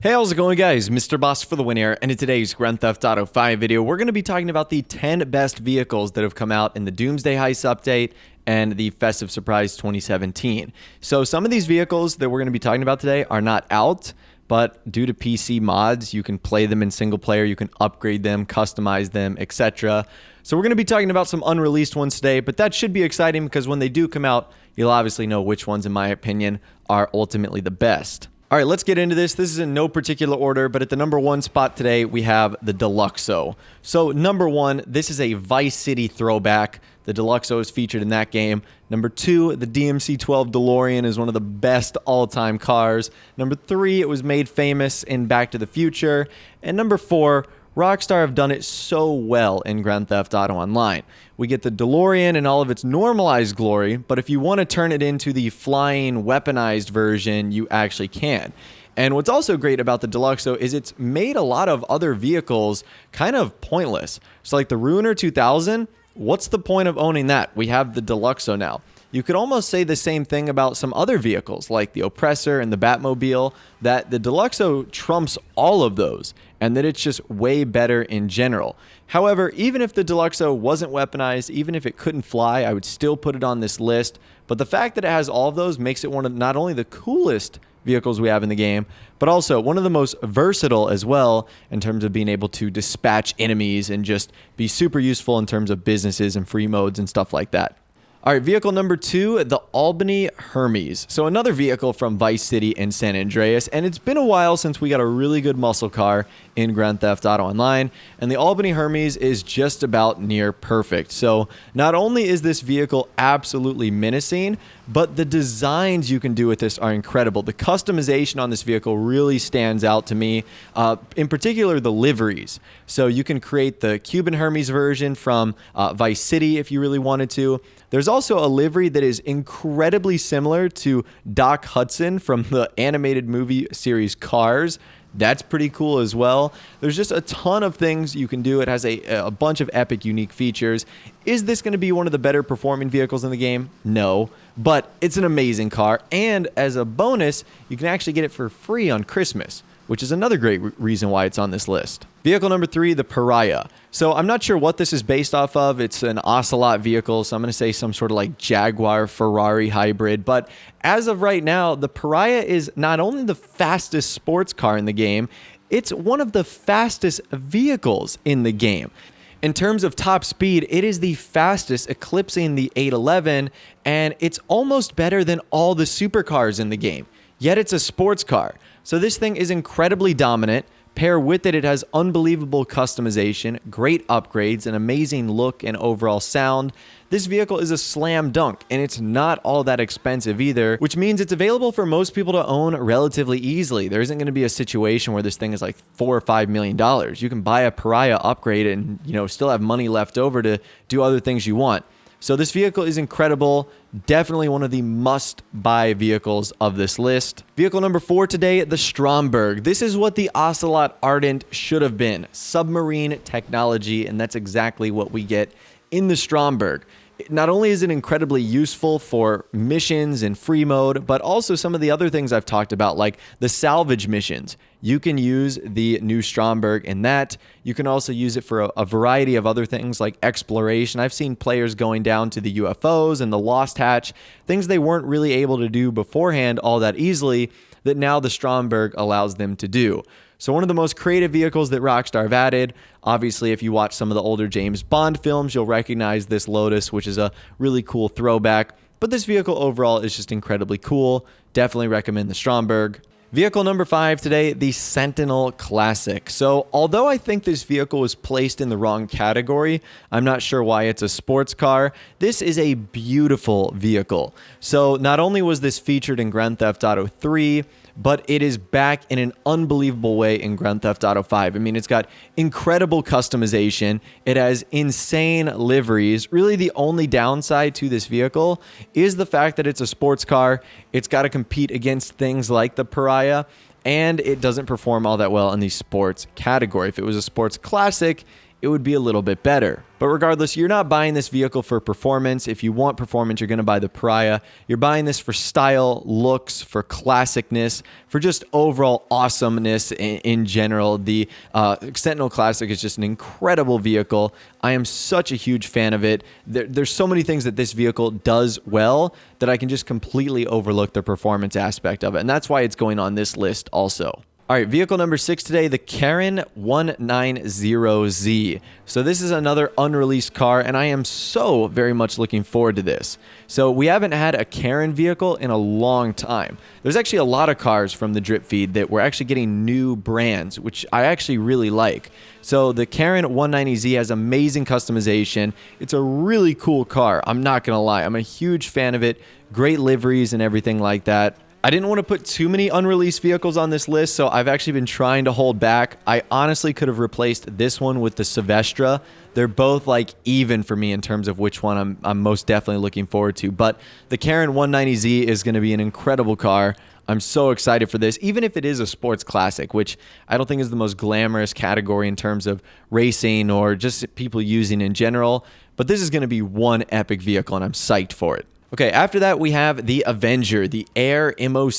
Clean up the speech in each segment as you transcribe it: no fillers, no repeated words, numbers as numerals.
Hey, how's it going, guys? Mr. Boss for the win here, and in today's Grand Theft Auto 5 video, we're going to be talking about the 10 best vehicles that have come out in the Doomsday Heist update and the Festive Surprise 2017. So some of these vehicles that we're going to be talking about today are not out, but due to PC mods, you can play them in single player, you can upgrade them, customize them, etc. So we're going to be talking about some unreleased ones today, but that should be exciting because when they do come out, you'll obviously know which ones, in my opinion, are ultimately the best. All right, let's get into this. This is in no particular order, but at the number one spot today, we have the Deluxo. So number one, this is a Vice City throwback. The Deluxo is featured in that game. Number two, the DMC-12 DeLorean is one of the best all-time cars. Number three, it was made famous in Back to the Future. And number four, Rockstar have done it so well in Grand Theft Auto Online. We get the DeLorean in all of its normalized glory, but if you want to turn it into the flying, weaponized version, you actually can. And what's also great about the Deluxo is it's made a lot of other vehicles kind of pointless. So like the Ruiner 2000, what's the point of owning that? We have the Deluxo now. You could almost say the same thing about some other vehicles like the Oppressor and the Batmobile, that the Deluxo trumps all of those and that it's just way better in general. However, even if the Deluxo wasn't weaponized, even if it couldn't fly, I would still put it on this list. But the fact that it has all of those makes it one of not only the coolest vehicles we have in the game, but also one of the most versatile as well in terms of being able to dispatch enemies and just be super useful in terms of businesses and free modes and stuff like that. All right, vehicle number two, the Albany Hermes. So another vehicle from Vice City and San Andreas, and it's been a while since we got a really good muscle car in Grand Theft Auto Online, and the Albany Hermes is just about near perfect. So not only is this vehicle absolutely menacing, but the designs you can do with this are incredible. The customization on this vehicle really stands out to me, in particular the liveries. So you can create the Cuban Hermes version from Vice City if you really wanted to. There's also a livery that is incredibly similar to Doc Hudson from the animated movie series Cars. That's pretty cool as well. There's just a ton of things you can do. It has a bunch of epic, unique features. Is this going to be one of the better performing vehicles in the game? No, but it's an amazing car. And as a bonus, you can actually get it for free on Christmas, which is another great reason why it's on this list. Vehicle number three, the Pariah. So I'm not sure what this is based off of. It's an Ocelot vehicle, so I'm going to say some sort of like Jaguar Ferrari hybrid. But as of right now, the Pariah is not only the fastest sports car in the game, it's one of the fastest vehicles in the game. In terms of top speed, it is the fastest, eclipsing the 811, and it's almost better than all the supercars in the game. Yet it's a sports car. So this thing is incredibly dominant. Pair with it, it has unbelievable customization, great upgrades, an amazing look and overall sound. This vehicle is a slam dunk, and it's not all that expensive either, which means it's available for most people to own relatively easily. There isn't going to be a situation where this thing is like $4 or $5 million. You can buy a Pariah, upgrade it, and still have money left over to do other things you want. So this vehicle is incredible. Definitely one of the must-buy vehicles of this list. Vehicle number four today, the Stromberg. This is what the Ocelot Ardent should have been. Submarine technology, and that's exactly what we get in the Stromberg. Not only is it incredibly useful for missions and free mode, but also some of the other things I've talked about, like the salvage missions. You can use the new Stromberg in that. You can also use it for a variety of other things like exploration. I've seen players going down to the UFOs and the Lost Hatch, things they weren't really able to do beforehand all that easily, that now the Stromberg allows them to do. So one of the most creative vehicles that Rockstar have added. Obviously, if you watch some of the older James Bond films, you'll recognize this Lotus, which is a really cool throwback. But this vehicle overall is just incredibly cool. Definitely recommend the Stromberg. Vehicle number five today, the Sentinel Classic. So although I think this vehicle was placed in the wrong category, I'm not sure why it's a sports car, this is a beautiful vehicle. So not only was this featured in Grand Theft Auto 3, but it is back in an unbelievable way in Grand Theft Auto 5. I mean, it's got incredible customization. It has insane liveries. Really, the only downside to this vehicle is the fact that it's a sports car. It's got to compete against things like the Pariah, and it doesn't perform all that well in the sports category. If it was a sports classic, it would be a little bit better. But regardless, you're not buying this vehicle for performance. If you want performance, you're going to buy the Pariah. You're buying this for style, looks, for classicness, for just overall awesomeness in general. The Sentinel Classic is just an incredible vehicle. I am such a huge fan of it. There's so many things that this vehicle does well that I can just completely overlook the performance aspect of it. And that's why it's going on this list also. All right, vehicle number 6 today, the Karen 190Z. So this is another unreleased car, and I am so very much looking forward to this. So we haven't had a Karen vehicle in a long time. There's actually a lot of cars from the drip feed that we're actually getting new brands, which I actually really like. So the Karen 190Z has amazing customization. It's a really cool car. I'm not going to lie. I'm a huge fan of it. Great liveries and everything like that. I didn't want to put too many unreleased vehicles on this list, so I've actually been trying to hold back. I honestly could have replaced this one with the Silvestra. They're both like even for me in terms of which one I'm most definitely looking forward to. But the Karen 190Z is going to be an incredible car. I'm so excited for this, even if it is a sports classic, which I don't think is the most glamorous category in terms of racing or just people using in general. But this is going to be one epic vehicle, and I'm psyched for it. Okay, after that, we have the Avenger, the Air Moc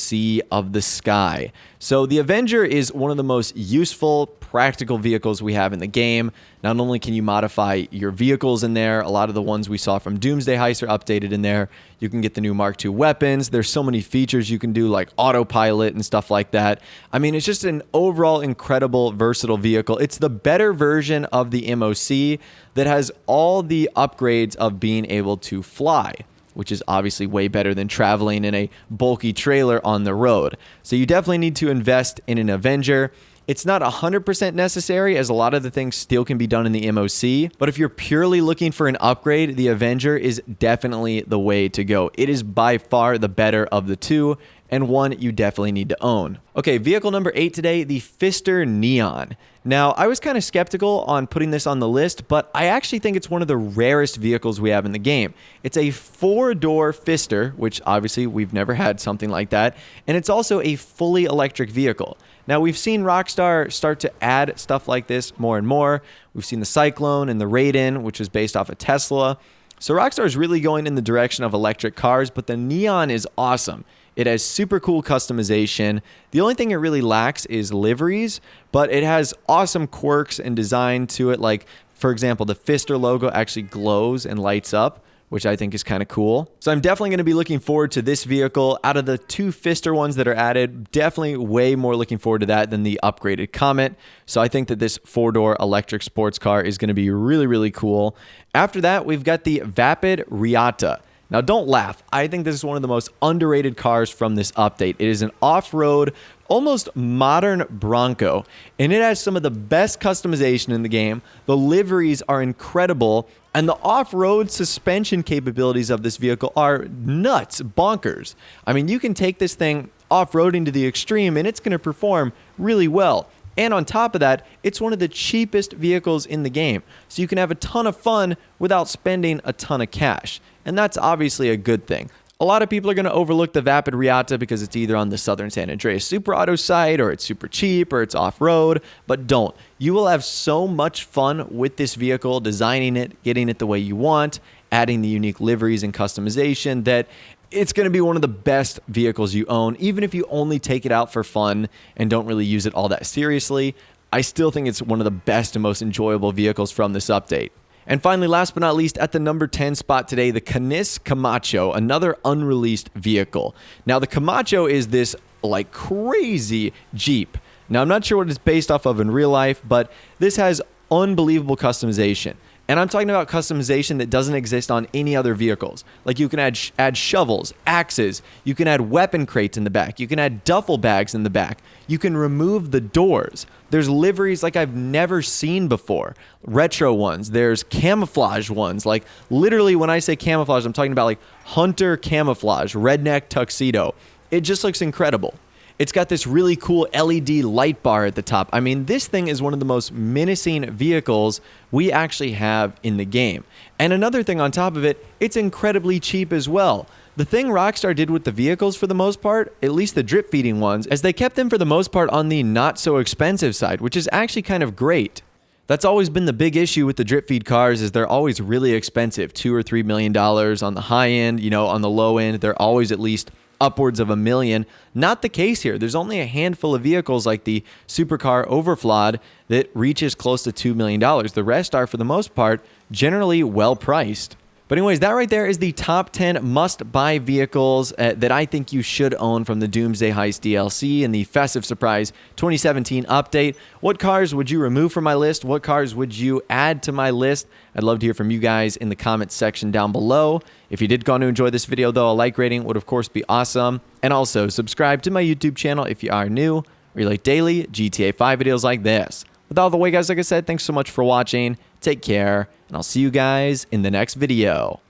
of the sky. So the Avenger is one of the most useful, practical vehicles we have in the game. Not only can you modify your vehicles in there, a lot of the ones we saw from Doomsday Heist are updated in there. You can get the new Mark II weapons. There's so many features you can do, like autopilot and stuff like that. I mean, it's just an overall incredible, versatile vehicle. It's the better version of the MOC that has all the upgrades of being able to fly, which is obviously way better than traveling in a bulky trailer on the road. So you definitely need to invest in an Avenger. It's not 100% necessary, as a lot of the things still can be done in the MOC, but if you're purely looking for an upgrade, the Avenger is definitely the way to go. It is by far the better of the two, and one you definitely need to own. Okay, vehicle number 8 today, the Fister Neon. Now, I was kind of skeptical on putting this on the list, but I actually think it's one of the rarest vehicles we have in the game. It's a 4-door Fister, which obviously we've never had something like that, and it's also a fully electric vehicle. Now, we've seen Rockstar start to add stuff like this more and more. We've seen the Cyclone and the Raiden, which is based off a Tesla. So Rockstar is really going in the direction of electric cars, but the Neon is awesome. It has super cool customization. The only thing it really lacks is liveries, but it has awesome quirks and design to it. Like, for example, the Fister logo actually glows and lights up, which I think is kind of cool. So I'm definitely going to be looking forward to this vehicle. Out of the 2 Fister ones that are added, definitely way more looking forward to that than the upgraded Comet. So I think that this 4-door electric sports car is going to be really, really cool. After that, we've got the Vapid Reata. Now, don't laugh. I think this is one of the most underrated cars from this update. It is an off-road, almost modern Bronco, and it has some of the best customization in the game. The liveries are incredible, and the off-road suspension capabilities of this vehicle are nuts, bonkers. I mean, you can take this thing off-roading to the extreme, and it's going to perform really well. And on top of that, it's one of the cheapest vehicles in the game, so you can have a ton of fun without spending a ton of cash. And that's obviously a good thing. A lot of people are going to overlook the Vapid Reata because it's either on the Southern San Andreas Super Auto site, or it's super cheap, or it's off-road, but don't. You will have so much fun with this vehicle, designing it, getting it the way you want, adding the unique liveries and customization, that it's going to be one of the best vehicles you own. Even if you only take it out for fun and don't really use it all that seriously, I still think it's one of the best and most enjoyable vehicles from this update. And finally, last but not least, at the number 10 spot today, the Canis Camacho, another unreleased vehicle. Now, the Camacho is this like crazy Jeep. Now, I'm not sure what it's based off of in real life, but this has unbelievable customization. And I'm talking about customization that doesn't exist on any other vehicles. Like, you can add shovels, axes, you can add weapon crates in the back, you can add duffel bags in the back, you can remove the doors. There's liveries like I've never seen before. Retro ones, there's camouflage ones. Like, literally when I say camouflage, I'm talking about like hunter camouflage, redneck tuxedo. It just looks incredible. It's got this really cool LED light bar at the top. I mean, this thing is one of the most menacing vehicles we actually have in the game. And another thing on top of it, it's incredibly cheap as well. The thing Rockstar did with the vehicles for the most part, at least the drip feeding ones, is they kept them for the most part on the not so expensive side, which is actually kind of great. That's always been the big issue with the drip feed cars is they're always really expensive, $2 or $3 million on the high end. On the low end, they're always at least upwards of $1 million. Not the case here. There's only a handful of vehicles like the supercar Overflawed that reaches close to $2 million. The rest are, for the most part, generally well priced. But anyways, that right there is the top 10 must-buy vehicles that I think you should own from the Doomsday Heist DLC and the Festive Surprise 2017 update. What cars would you remove from my list? What cars would you add to my list? I'd love to hear from you guys in the comments section down below. If you did go on to enjoy this video, though, a like rating would, of course, be awesome. And also, subscribe to my YouTube channel if you are new or you like daily GTA 5 videos like this. With all the way, guys, like I said, thanks so much for watching. Take care, and I'll see you guys in the next video.